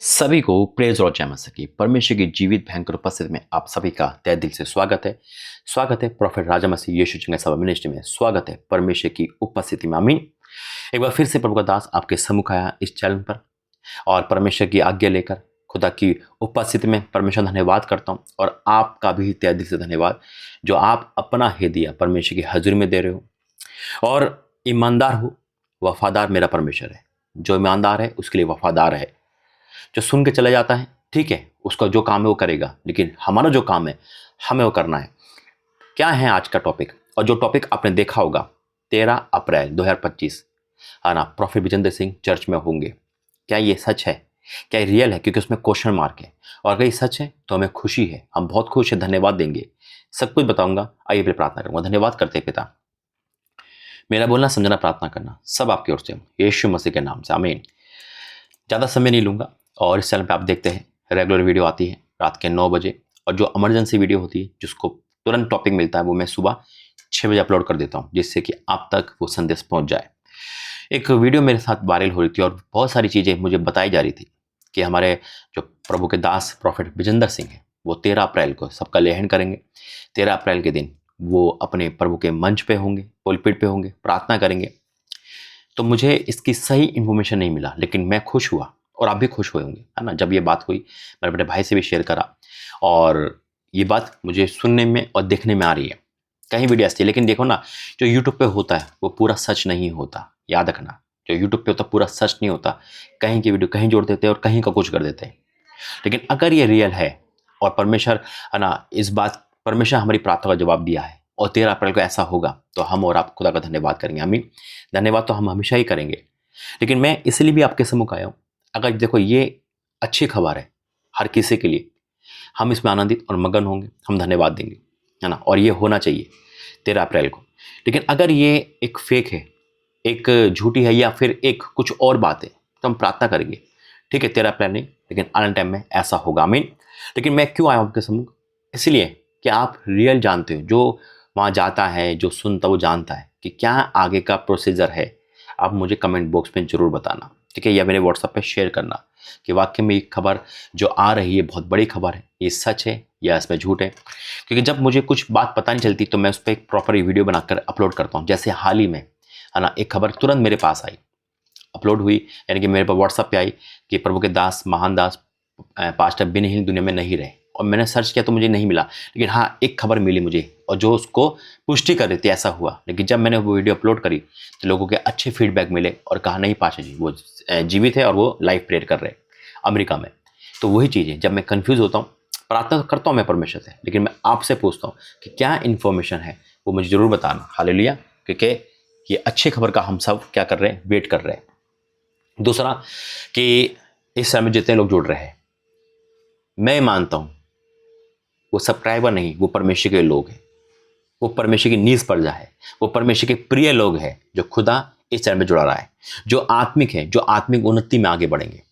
सभी को प्रेज और जय मसीह की परमेश्वर की जीवित भयंकर उपस्थिति में आप सभी का तहे दिल से स्वागत है प्रोफेट राजा मसीह यीशु चंगे सभा मिनिस्ट्री में। स्वागत है परमेश्वर की उपस्थिति में। आमीन। एक बार फिर से प्रभु का दास आपके सम्मुख आया इस चैनल पर और परमेश्वर की आज्ञा लेकर खुदा की उपस्थिति में परमेश्वर धन्यवाद करता हूँ। और आपका भी तहे दिल से धन्यवाद जो आप अपना हदिया परमेश्वर की हजूरी में दे रहे हो और ईमानदार हो। वफादार मेरा परमेश्वर है, जो ईमानदार है उसके लिए वफादार है। जो सुन के चला जाता है ठीक है, उसका जो काम है वो करेगा, लेकिन हमारा जो काम है हमें वो करना है। क्या है आज का टॉपिक? और जो टॉपिक आपने देखा होगा 13 अप्रैल 2025 है ना, प्रोफेट विजेंद्र सिंह चर्च में होंगे। क्या ये सच है? क्या ये रियल है? क्योंकि उसमें क्वेश्चन मार्क है। और अगर ये सच है तो हमें खुशी है, हम बहुत खुश है, धन्यवाद देंगे, सब कुछ बताऊंगा। आइए फिर प्रार्थना करूंगा। धन्यवाद करते हैं पिता, मेरा बोलना समझना प्रार्थना करना सब आपकी ओर से, यीशु मसीह के नाम से आमीन। ज़्यादा समय नहीं लूँगा। और इस चैनल पे आप देखते हैं रेगुलर वीडियो आती है रात के 9 बजे, और जो इमरजेंसी वीडियो होती है जिसको तुरंत टॉपिक मिलता है वो मैं सुबह 6 बजे अपलोड कर देता हूँ, जिससे कि आप तक वो संदेश पहुँच जाए। एक वीडियो मेरे साथ वायरल हो रही थी और बहुत सारी चीज़ें मुझे बताई जा रही थी कि हमारे जो प्रभु के दास प्रोफेट विजेंद्र सिंह हैं वो 13 अप्रैल को सबका लेहन करेंगे। 13 अप्रैल के दिन वो अपने प्रभु के मंच पे होंगे, पुलपिट पे होंगे, प्रार्थना करेंगे। तो मुझे इसकी सही इन्फॉर्मेशन नहीं मिला, लेकिन मैं खुश हुआ और आप भी खुश हुए होंगे, है ना। जब ये बात हुई मैंने अपने भाई से भी शेयर करा और ये बात मुझे सुनने में और देखने में आ रही है। कहीं वीडियो ऐसी है, लेकिन देखो ना, जो यूट्यूब पे होता है वो पूरा सच नहीं होता। याद रखना, जो यूट्यूब पे होता पूरा सच नहीं होता। कहीं की वीडियो कहीं जोड़ देते हैं और कहीं का कुछ कर देते हैं। लेकिन अगर ये रियल है और परमेश्वर, है ना, इस बात परमेश्वर हमारी प्रार्थना का जवाब दिया है और 13 अप्रैल को ऐसा होगा तो हम और आप खुदा का धन्यवाद करेंगे। आमीन। धन्यवाद तो हम हमेशा ही करेंगे, लेकिन मैं इसलिए भी आपके सम्मुख आया हूँ। अगर देखो ये अच्छी खबर है हर किसी के लिए, हम इसमें आनंदित और मगन होंगे, हम धन्यवाद देंगे, है ना। और ये होना चाहिए 13 अप्रैल को। लेकिन अगर ये एक फेक है, एक झूठी है, या फिर एक कुछ और बात है, तो हम प्रार्थना करेंगे। ठीक है, 13 अप्रैल नहीं, लेकिन आने टाइम में ऐसा होगा। आमीन। लेकिन मैं क्यों आया हूँ आपके सम्मुख? इसलिए कि आप रियल जानते हो, जो वहाँ जाता है, जो सुनता वो जानता है कि क्या आगे का प्रोसीजर है। आप मुझे कमेंट बॉक्स में ज़रूर बताना, ठीक है, या मेरे व्हाट्सएप पे शेयर करना कि वाकई में ये खबर जो आ रही है बहुत बड़ी खबर है, ये सच है या इसमें झूठ है। क्योंकि जब मुझे कुछ बात पता नहीं चलती तो मैं उस पर एक प्रॉपर वीडियो बनाकर अपलोड करता हूँ। जैसे हाल ही में, है ना, एक खबर तुरंत मेरे पास आई, अपलोड हुई, यानी कि मेरे पास व्हाट्सएप पे आई कि प्रभु के दास, महान दास पास्टर बिन हिल दुनिया में नहीं रहे। और मैंने सर्च किया तो मुझे नहीं मिला, लेकिन हाँ एक खबर मिली मुझे, और जो उसको पुष्टि कर रही थी ऐसा हुआ। लेकिन जब मैंने वो वीडियो अपलोड करी तो लोगों के अच्छे फीडबैक मिले और कहा नहीं पाशा जी वो जीवित है और वो लाइव प्रेयर कर रहे हैं अमेरिका में। तो वही चीज़ है, जब मैं कन्फ्यूज़ होता हूँ, प्रार्थना करता हूँ मैं परमेश्वर से, लेकिन मैं आपसे पूछता हूँ कि क्या इन्फॉर्मेशन है वो मुझे ज़रूर बताना। हालेलुया। क्योंकि ये अच्छी खबर का हम सब क्या कर रहे हैं, वेट कर रहे हैं। दूसरा कि इस समय जितने लोग जुड़ रहे हैं, मैं मानता हूँ वो सब्सक्राइबर नहीं, वो परमेश्वर के लोग हैं, वो परमेश्वर की नीज प्रजा है, वो परमेश्वर के प्रिय लोग हैं जो खुदा इस चैनल में जुड़ा रहा है, जो आत्मिक है, जो आत्मिक उन्नति में आगे बढ़ेंगे।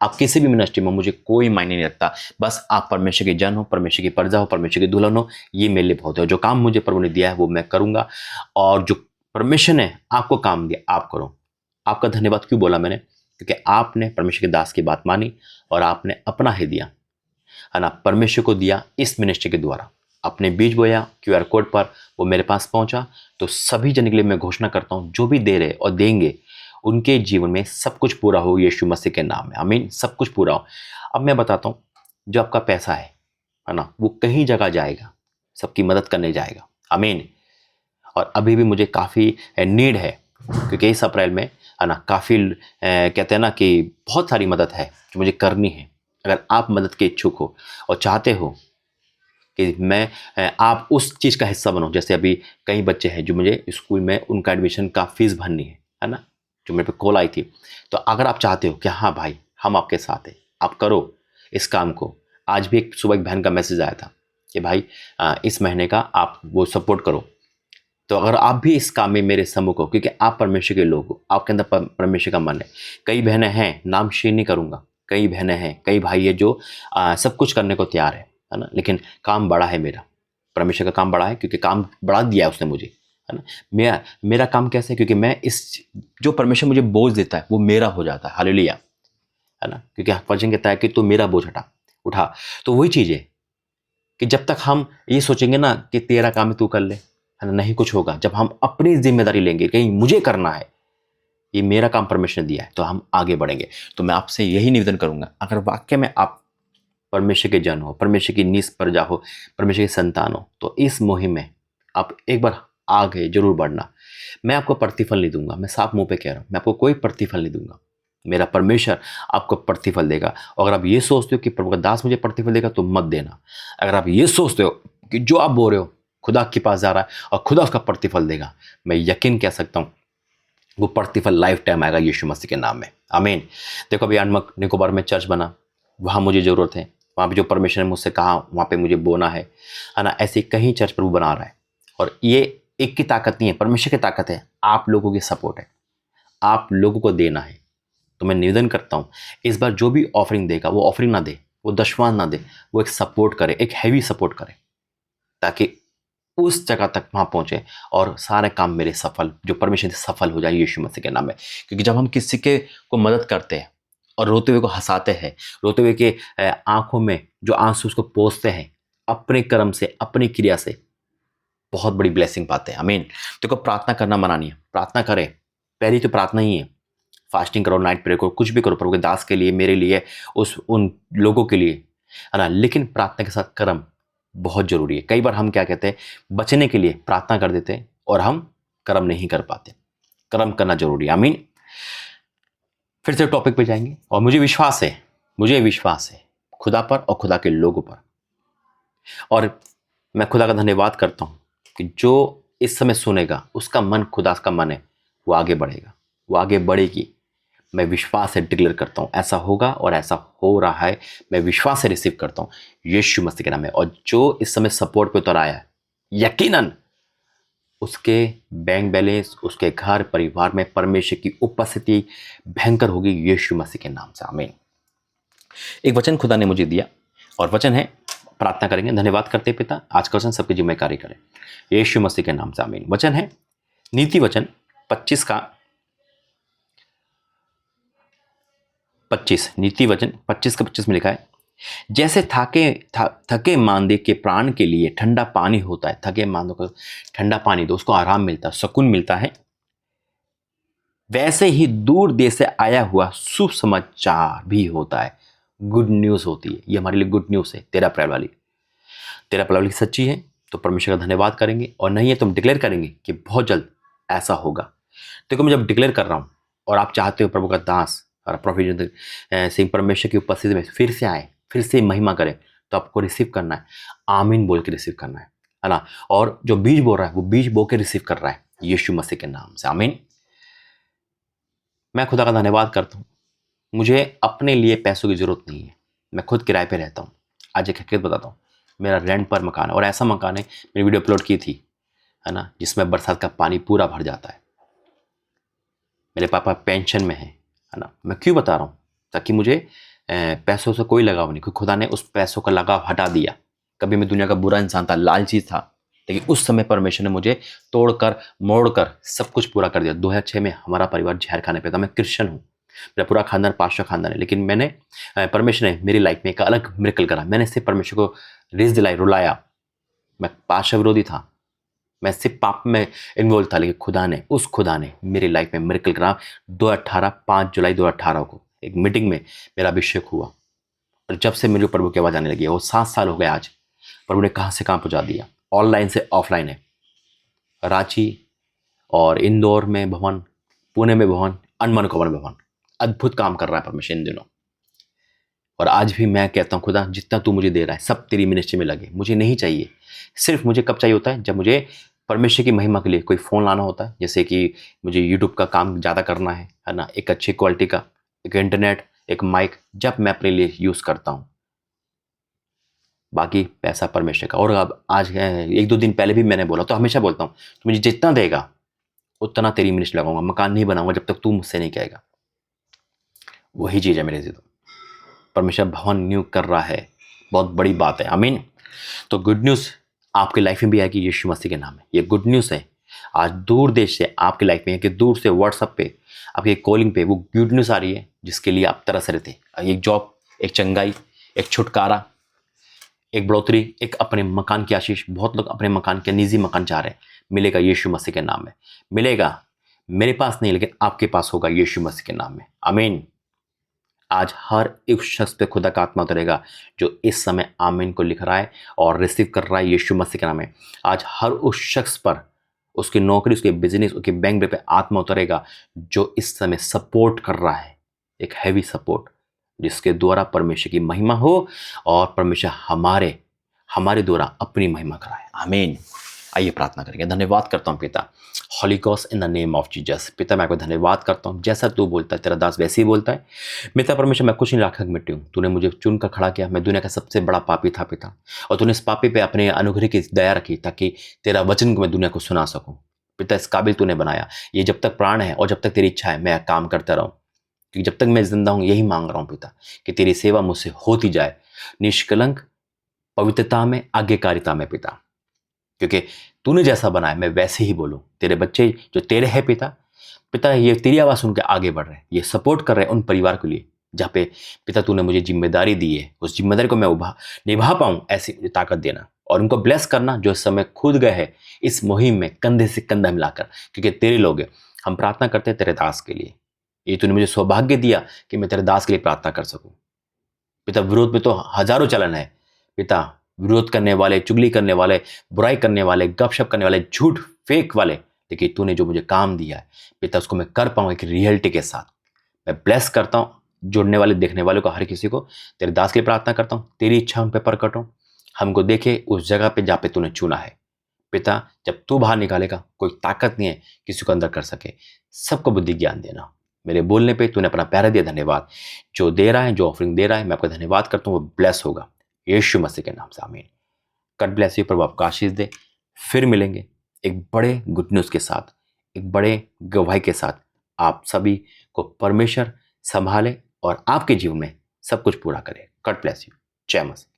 आप किसी भी मिनिस्ट्री में, मुझे कोई मायने नहीं रखता, बस आप परमेश्वर के जन हो, परमेश्वर की प्रजा हो, परमेश्वर के दुल्हन हो, ये मेरे लिए बहुत है। जो काम मुझे प्रभु ने दिया है वो मैं करूँगा, और जो परमेश्वर ने आपको काम दिया आप करो। आपका धन्यवाद क्यों बोला मैंने? क्योंकि आपने परमेश्वर के दास की बात मानी और आपने अपना ही दिया, है ना, परमेश्वर को दिया इस मिनिस्ट्री के द्वारा। अपने बीज बोया, क्यूआर कोड पर वो मेरे पास पहुंचा। तो सभी जन के लिए मैं घोषणा करता हूं, जो भी दे रहे और देंगे उनके जीवन में सब कुछ पूरा हो यीशु मसीह के नाम में। आमीन। सब कुछ पूरा हो। अब मैं बताता हूं, जो आपका पैसा है ना, वो कहीं जगह जाएगा, सबकी मदद करने जाएगा। आमीन। और अभी भी मुझे काफ़ी नीड है, क्योंकि इस अप्रैल में, है ना, काफ़ी कहते हैं ना कि बहुत सारी मदद है जो मुझे करनी है। अगर आप मदद के इच्छुक हो और चाहते हो कि मैं आप उस चीज़ का हिस्सा बनो, जैसे अभी कई बच्चे हैं जो मुझे स्कूल में उनका एडमिशन का फीस भरनी है ना, जो मेरे पे कॉल आई थी। तो अगर आप चाहते हो कि हाँ भाई हम आपके साथ हैं, आप करो इस काम को। आज भी एक सुबह एक बहन का मैसेज आया था कि भाई इस महीने का आप वो सपोर्ट करो। तो अगर आप भी इस काम में मेरे सम्मुख हो, क्योंकि आप परमेश्वर के लोग हो, आपके अंदर परमेश्वर का मन है। कई बहनें हैं, नाम शेयर नहीं करूँगा, कई बहनें हैं, कई भाई है जो सब कुछ करने को तैयार है ना, लेकिन काम बड़ा है मेरा, परमेश्वर का काम बड़ा है, क्योंकि काम बढ़ा दिया है उसने मुझे, है ना। मेरा काम कैसे है? क्योंकि मैं इस जो परमेश्वर मुझे बोझ देता है वो मेरा हो जाता है। हालेलुया, है ना, क्योंकि वचन कहता है कि तू मेरा बोझ उठा। तो वही चीज़ है कि जब तक हम ये सोचेंगे ना कि तेरा काम है तू कर ले, है ना, नहीं कुछ होगा। जब हम अपनी जिम्मेदारी लेंगे, कहीं मुझे करना है, ये मेरा काम परमेश्वर ने दिया है, तो हम आगे बढ़ेंगे। तो मैं आपसे यही निवेदन करूंगा, अगर वाक्य में आप परमेश्वर के जन हो, परमेश्वर की निज प्रजा हो, परमेश्वर के संतान हो, तो इस मुहिम में आप एक बार आगे जरूर बढ़ना। मैं आपको प्रतिफल नहीं दूंगा, मैं साफ मुंह पे कह रहा हूं, मैं आपको कोई प्रतिफल नहीं दूंगा, मेरा परमेश्वर आपको प्रतिफल देगा। और अगर आप ये सोचते हो कि प्रभु का दास मुझे प्रतिफल देगा, तो मत देना। अगर आप ये सोचते हो कि जो आप बोल रहे हो खुदा के पास जा रहा है और खुदा उसका प्रतिफल देगा, मैं यकीन कह सकता हूं वो प्रतिफल लाइफ टाइम आएगा यीशु मसीह के नाम में। आमीन। देखो अभी अंडमान निकोबार में चर्च बना, वहाँ मुझे ज़रूरत है, वहाँ पे जो परमेश्वर ने मुझसे कहा वहाँ पे मुझे बोना है ना। ऐसे कहीं चर्च प्रभु बना रहा है, और ये एक की ताकत नहीं है, परमेश्वर की ताकत है, आप लोगों की सपोर्ट है, आप लोगों को देना है। तो मैं निवेदन करता हूँ इस बार जो भी ऑफरिंग देगा, वो ऑफरिंग ना दे, वो दशवान ना दे, वो एक सपोर्ट करे, एक हैवी सपोर्ट करे, ताकि उस जगह तक वहाँ पहुँचे और सारे काम मेरे सफल, जो परमेश्वर से सफल हो जाए यीशु मसीह के नाम में। क्योंकि जब हम किसी के को मदद करते हैं और रोते हुए को हंसाते हैं, रोते हुए के आंखों में जो आंसू उसको पोंछते हैं, अपने कर्म से, अपनी क्रिया से बहुत बड़ी ब्लेसिंग पाते हैं। आमीन। देखो प्रार्थना करना मना नहीं है, प्रार्थना करें, पहली तो प्रार्थना ही है। फास्टिंग करो, नाइट प्रेयर करो, कुछ भी करो प्रभु के दास के लिए, मेरे लिए, उन लोगों के लिए, है ना। लेकिन प्रार्थना के साथ कर्म बहुत जरूरी है। कई बार हम क्या कहते हैं, बचने के लिए प्रार्थना कर देते हैं और हम कर्म नहीं कर पाते। कर्म करना जरूरी है। आमीन। फिर से टॉपिक पे जाएंगे, और मुझे विश्वास है खुदा पर और खुदा के लोगों पर। और मैं खुदा का धन्यवाद करता हूं कि जो इस समय सुनेगा उसका मन खुदा का मन है, वो आगे बढ़ेगा, वो आगे बढ़ेगी। मैं विश्वास से डिक्लेयर करता हूँ ऐसा होगा, और ऐसा हो रहा है। मैं विश्वास से रिसीव करता हूँ यीशु मसीह के नाम में। और जो इस समय सपोर्ट पे उतर आया है, यकीनन उसके बैंक बैलेंस, उसके घर परिवार में परमेश्वर की उपस्थिति भयंकर होगी यीशु मसीह के नाम से। आमीन। एक वचन खुदा ने मुझे दिया, और वचन है, प्रार्थना करेंगे। धन्यवाद करते पिता, आज का वचन सबकी जिम्मेदारी करें यीशु मसीह के नाम से। आमीन। वचन है नीति वचन 25 का 25, नीति वचन 25 का 25 में लिखा है, जैसे थके मांदे के प्राण के लिए ठंडा पानी होता है, थके मांदे को ठंडा पानी दो, उसको आराम मिलता है, सुकून मिलता है, वैसे ही दूर देश से आया हुआ शुभ समाचार भी होता है, गुड न्यूज होती है। ये हमारे लिए गुड न्यूज है। 13 अप्रैल वाली सच्ची है तो परमेश्वर का धन्यवाद करेंगे, और नहीं है तो हम डिक्लेयर करेंगे कि बहुत जल्द ऐसा होगा। देखो मैं जब डिक्लेयर कर रहा हूं और आप चाहते हो प्रभु का दास और प्रोफेट सिंह परमेश्वर की उपस्थिति में फिर से आए, फिर से महिमा करें, तो आपको रिसीव करना है, आमीन बोल के रिसीव करना है ना। और जो बीज बोल रहा है वो बीज बो के रिसीव कर रहा है यीशु मसीह के नाम से। आमीन। मैं खुदा का धन्यवाद करता हूँ, मुझे अपने लिए पैसों की जरूरत नहीं है, मैं खुद किराए पे रहता हूँ। आज एक हकीकत बताता हूँ, मेरा रेंट पर मकान है, और ऐसा मकान है, मैंने वीडियो अपलोड की थी, है ना, जिसमें बरसात का पानी पूरा भर जाता है। मेरे पापा पेंशन में है ना। मैं क्यों बता रहा हूँ, ताकि मुझे पैसों से कोई लगाव नहीं, क्योंकि खुदा ने उस पैसों का लगाव हटा दिया। कभी मैं दुनिया का बुरा इंसान था, लालची था, लेकिन उस समय परमेश्वर ने मुझे तोड़कर मोड़कर सब कुछ पूरा कर दिया। 2006 में हमारा परिवार जहर खाने पे था। मैं क्रिश्चियन हूँ, मेरा पूरा खानदान पास्टर खानदान है, लेकिन मैंने परमेश्वर ने मेरी लाइफ में एक अलग मिरेकल करा। मैंने सिर्फ परमेश्वर को रिस दिलाई, रुलाया। मैं पास्टर विरोधी था, मैं सिर्फ पाप में इन्वॉल्व था, लेकिन उस खुदा ने मेरी लाइफ में मिरेकल करा। 5 जुलाई 2018 को एक मीटिंग में मेरा अभिषेक हुआ, और जब से मेरे प्रभु की आवाज आने लगी है, वो 7 साल हो गए आज। प्रभु ने कहाँ से कहाँ पहुँचा दिया, ऑनलाइन से ऑफलाइन है। रांची और इंदौर में भवन, पुणे में भवन, अंडमान निकोबार में भवन, अद्भुत काम कर रहा है परमेश्वर इन दिनों। और आज भी मैं कहता हूँ खुदा जितना तू मुझे दे रहा है सब तेरी मिनिस्ट्री में लगे, मुझे नहीं चाहिए। सिर्फ मुझे कब चाहिए होता है, जब मुझे परमेश्वर की महिमा के लिए कोई फ़ोन लाना होता है, जैसे कि मुझे यूट्यूब का काम ज़्यादा करना है ना, एक अच्छी क्वालिटी का एक इंटरनेट, एक माइक, जब मैं अपने लिए यूज़ करता हूँ। बाकी पैसा परमेश्वर का। और अब आज 1-2 दिन पहले भी मैंने बोला, तो हमेशा बोलता हूँ, तो मुझे जितना देगा उतना तेरी मिनिस्ट्री लगाऊंगा। मकान नहीं बनाऊंगा जब तक तू मुझसे नहीं कहेगा। वही चीज़ है मेरे से। तो परमेश्वर भवन न्यू कर रहा है, बहुत बड़ी बात है। आमीन। तो गुड न्यूज़ आपकी लाइफ में भी आएगी यीशु मसीह के नाम में। ये गुड न्यूज़ है। आज दूर देश से आपकी लाइफ में है, कि दूर से व्हाट्सएप पे आपके कॉलिंग पे वो गुड न्यूज़ आ रही है जिसके लिए आप तरस रहे थे, एक जॉब, एक चंगाई, एक छुटकारा, एक बढ़ोतरी, एक अपने मकान की आशीष। बहुत लोग अपने मकान के निजी मकान चाह रहे हैं, मिलेगा यीशु मसीह के नाम में, मिलेगा। मेरे पास नहीं लेकिन आपके पास होगा यीशु मसीह के नाम में, आमीन। आज हर एक शख्स पे खुदा का आत्मा उतरेगा जो इस समय आमीन को लिख रहा है और रिसीव कर रहा है यीशु मसीह के नाम में। आज हर उस शख्स पर, उसकी नौकरी, उसके बिजनेस, उसके बैंक पे आत्मा उतरेगा जो इस समय सपोर्ट कर रहा है, एक हैवी सपोर्ट, जिसके द्वारा परमेश्वर की महिमा हो और परमेश्वर हमारे द्वारा अपनी महिमा कराए, आमीन। आइए प्रार्थना करेंगे। धन्यवाद करता हूँ पिता, Holy Ghost in the name of Jesus. पिता मैं आपको धन्यवाद करता हूँ, जैसा तू बोलता है तेरा दास वैसे ही बोलता है। पिता परमेश्वर मैं कुछ नहीं लाखक मिट्टी हूँ, तूने मुझे चुनकर खड़ा किया, मैं दुनिया का सबसे बड़ा पापी था पिता, और तूने इस पापी पे अपने अनुग्रह की दया रखी ताकि तेरा वचन को मैं दुनिया को सुना सकूँ। पिता इस काबिल तूने बनाया, ये जब तक प्राण है और जब तक तेरी इच्छा है मैं काम करता रहूँ, क्योंकि जब तक मैं जिंदा हूँ यही मांग रहा हूँ पिता कि तेरी सेवा मुझसे होती जाए निष्कलंक पवित्रता में, आज्ञाकारिता में पिता, क्योंकि तूने जैसा बनाया मैं वैसे ही बोलूं। तेरे बच्चे जो तेरे हैं पिता ये तेरी आवाज़ सुन के आगे बढ़ रहे हैं, ये सपोर्ट कर रहे हैं उन परिवार के लिए जहाँ पे पिता तूने मुझे जिम्मेदारी दी है, उस जिम्मेदारी को मैं निभा पाऊँ, ऐसी मुझे ताकत देना और उनको ब्लेस करना जो इस समय खुद गए हैं इस मुहिम में कंधे से कंधा मिलाकर, क्योंकि तेरे लोग हैं। हम प्रार्थना करते हैं तेरे दास के लिए, ये तूने मुझे सौभाग्य दिया कि मैं तेरे दास के लिए प्रार्थना कर सकूं पिता। विरोध में तो हजारों चलन है पिता, विरोध करने वाले, चुगली करने वाले, बुराई करने वाले, गपशप करने वाले, झूठ फेक वाले, लेकिन तूने जो मुझे काम दिया है पिता उसको मैं कर पाऊँ एक रियलिटी के साथ। मैं ब्लेस करता हूँ जुड़ने वाले, देखने वालों को, हर किसी को तेरे दास के लिए प्रार्थना करता हूँ, तेरी इच्छा उन पर प्रकट हो, हमको देखे उस जगह पे जहाँ पे तूने चुना है पिता। जब तू बाहर निकालेगा कोई ताकत नहीं है किसी को अंदर कर सके, सबको बुद्धि ज्ञान देना। मेरे बोलने पे तूने अपना प्यारा दिया, धन्यवाद। जो दे रहा है, जो ऑफरिंग दे रहा है, मैं आपका धन्यवाद करता हूँ, वो ब्लेस होगा यीशु मसीह के नाम से, आमीन। गॉड ब्लेस यू, प्रभु आपको आशीष दे। फिर मिलेंगे एक बड़े गुड न्यूज़ के साथ, एक बड़े गवाही के साथ। आप सभी को परमेश्वर संभाले और आपके जीवन में सब कुछ पूरा करे। God bless you. जय मसीह।